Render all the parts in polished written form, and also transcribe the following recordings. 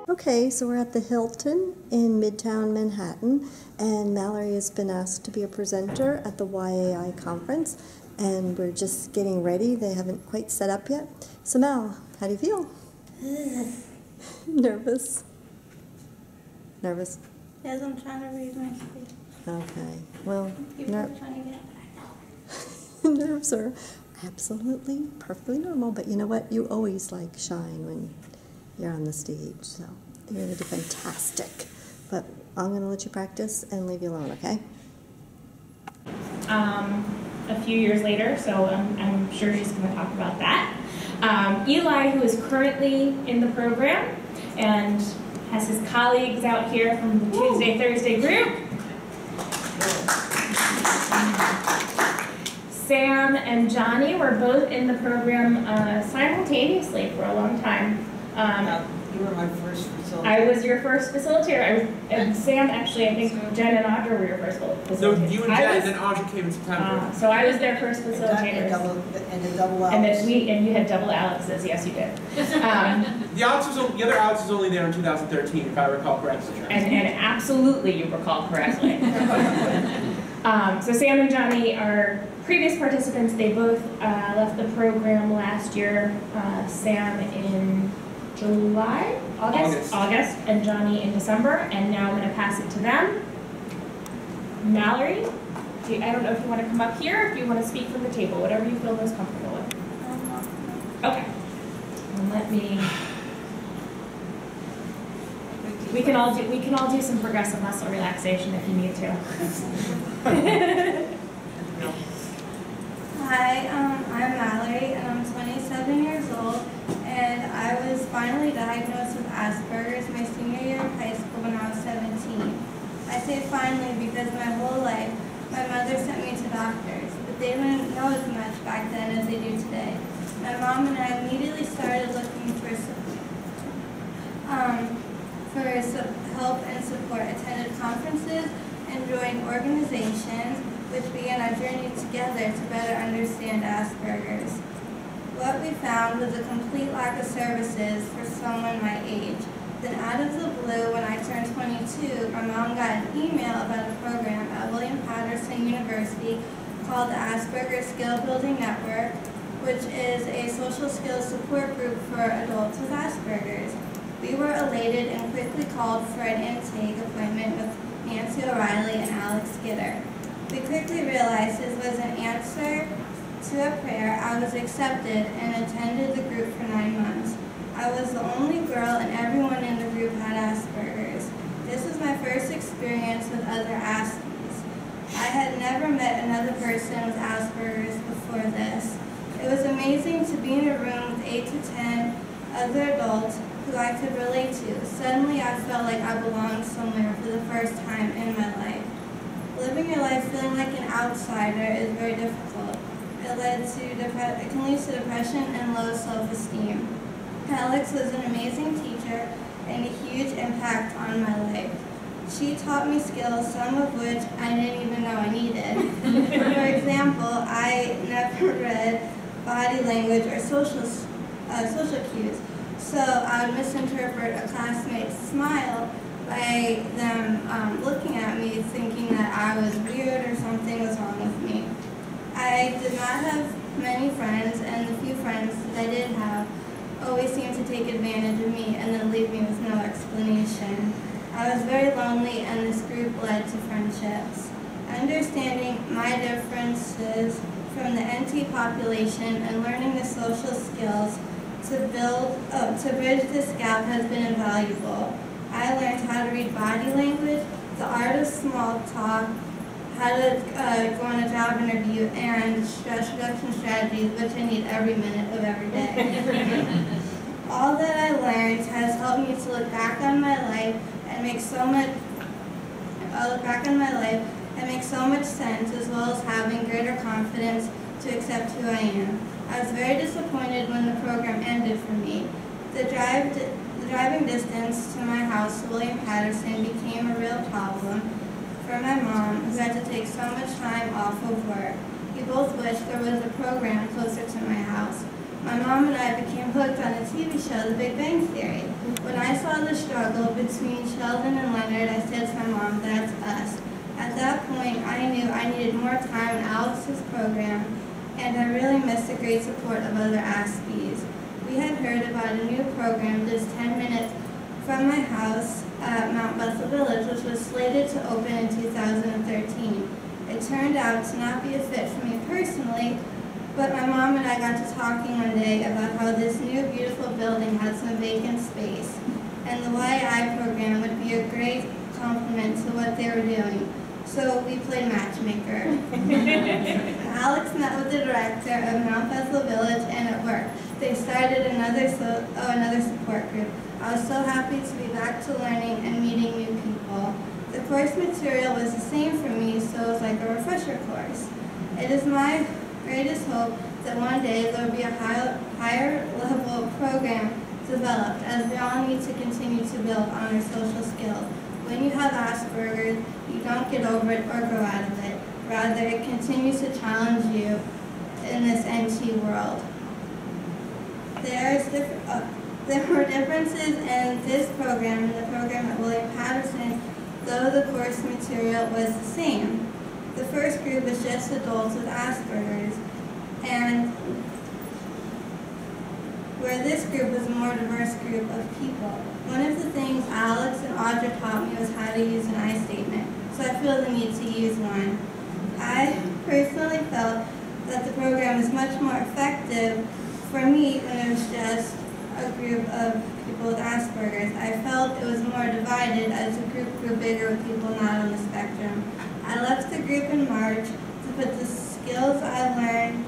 Okay, so we're at the Hilton in Midtown Manhattan, and Mallory has been asked to be a presenter at the YAI conference, and we're just getting ready. They haven't quite set up yet. So Mal, how do you feel? Nervous? Nervous? Yes, I'm trying to read my speech. Okay, well, Trying to nerves are absolutely perfectly normal, but you know what? You always like shine when you're on the stage, so you're going to do fantastic. But I'm going to let you practice and leave you alone, okay? A few years later, so I'm sure she's going to talk about that. Eli, who is currently in the program and has his colleagues out here from the Tuesday, Thursday group. Sam and Johnny were both in the program simultaneously for a long time. You were my first facilitator. I was your first facilitator. And Sam, actually, I think Jen and Audra were your first facilitators. No, you and Jen, and then Audra came in September. So I was their first facilitator. And the double Alex. And you had double Alex's, yes you did. The other Alex was only there in 2013, if I recall correctly. And absolutely you recall correctly. So Sam and Johnny are previous participants. They both left the program last year. Sam in July? August, and Johnny in December, and now I'm going to pass it to them. Mallory, I don't know if you want to come up here, if you want to speak from the table, whatever you feel most comfortable with. Okay. And let me. We can all do some progressive muscle relaxation if you need to. Hi, I'm Mallory, and I'm 27 years old, and I was finally diagnosed with Asperger's my senior year of high school when I was 17. I say finally because my whole life, my mother sent me to doctors, but they didn't know as much back then as they do today. My mom and I immediately started looking for help and support, attended conferences, and joined organizations, which began our journey together to better understand Asperger's. What we found was a complete lack of services for someone my age. Then out of the blue, when I turned 22, my mom got an email about a program at William Patterson University called the Asperger's Skill Building Network, which is a social skills support group for adults with Asperger's. We were elated and quickly called for an intake appointment with Nancy O'Reilly and Alex Gitter. We quickly realized this was an answer to a prayer. I was accepted and attended the group for 9 months. I was the only girl and everyone in the group had Asperger's. This was my first experience with other Aspies. I had never met another person with Asperger's before this. It was amazing to be in a room with 8 to 10 other adults who I could relate to. Suddenly I felt like I belonged somewhere for the first time in my life. Living your life feeling like an outsider is very difficult. It can lead to depression and low self-esteem. Alex was an amazing teacher and a huge impact on my life. She taught me skills, some of which I didn't even know I needed. For example, I never read body language or social cues, so I would misinterpret a classmate's smile by them looking at me thinking that I was weird or something was wrong with me. I did not have many friends, and the few friends that I did have always seemed to take advantage of me and then leave me with no explanation. I was very lonely, and this group led to friendships. Understanding my differences from the NT population and learning the social skills to bridge this gap has been invaluable. I learned how to read body language, the art of small talk, how to go on a job interview, and stress reduction strategies, which I need every minute of every day. All that I learned has helped me to look back on my life and make so much sense, as well as having greater confidence to accept who I am. I was very disappointed when the program ended for me. The driving distance to my house to William Patterson became a real problem for my mom, who had to take so much time off of work. We both wished there was a program closer to my house. My mom and I became hooked on the TV show The Big Bang Theory. When I saw the struggle between Sheldon and Leonard, I said to my mom, "That's us." At that point, I knew I needed more time in Alex's program, and I really missed the great support of other Aspies. We had heard about a new program just 10 minutes from my house at Mount Bethel Village, which was slated to open in 2013. It turned out to not be a fit for me personally, but my mom and I got to talking one day about how this new beautiful building had some vacant space, and the YAI program would be a great complement to what they were doing. So we played matchmaker. Alex met with the director of Mount Bethel Village, and it worked. They started another support group. I was so happy to be back to learning and meeting new people. The course material was the same for me, so it was like a refresher course. It is my greatest hope that one day there will be a higher level program developed, as we all need to continue to build on our social skills. When you have Asperger's, you don't get over it or grow out of it. Rather, it continues to challenge you in this NT world. There were differences in this program and the program at William Patterson, though the course material was the same. The first group was just adults with Asperger's, and where this group was a more diverse group of people. One of the things Alex and Audra taught me was how to use an I statement, so I feel the need to use one. I personally felt that the program was much more effective for me when it was just a group of people with Asperger's. I felt it was more divided as the group grew bigger with people not on the spectrum. I left the group in March to put the skills I learned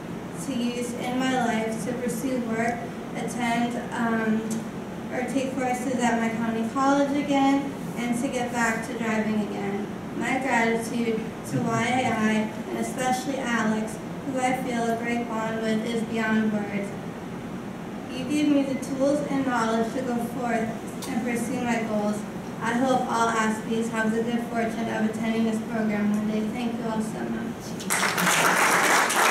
to use in my life to pursue work, attend or take courses at my county college again, and to get back to driving again. My gratitude to YAI, and especially Alex, who I feel a great bond with, is beyond words. You gave me the tools and knowledge to go forth and pursue my goals. I hope all Aspies have the good fortune of attending this program one day. Thank you all so much.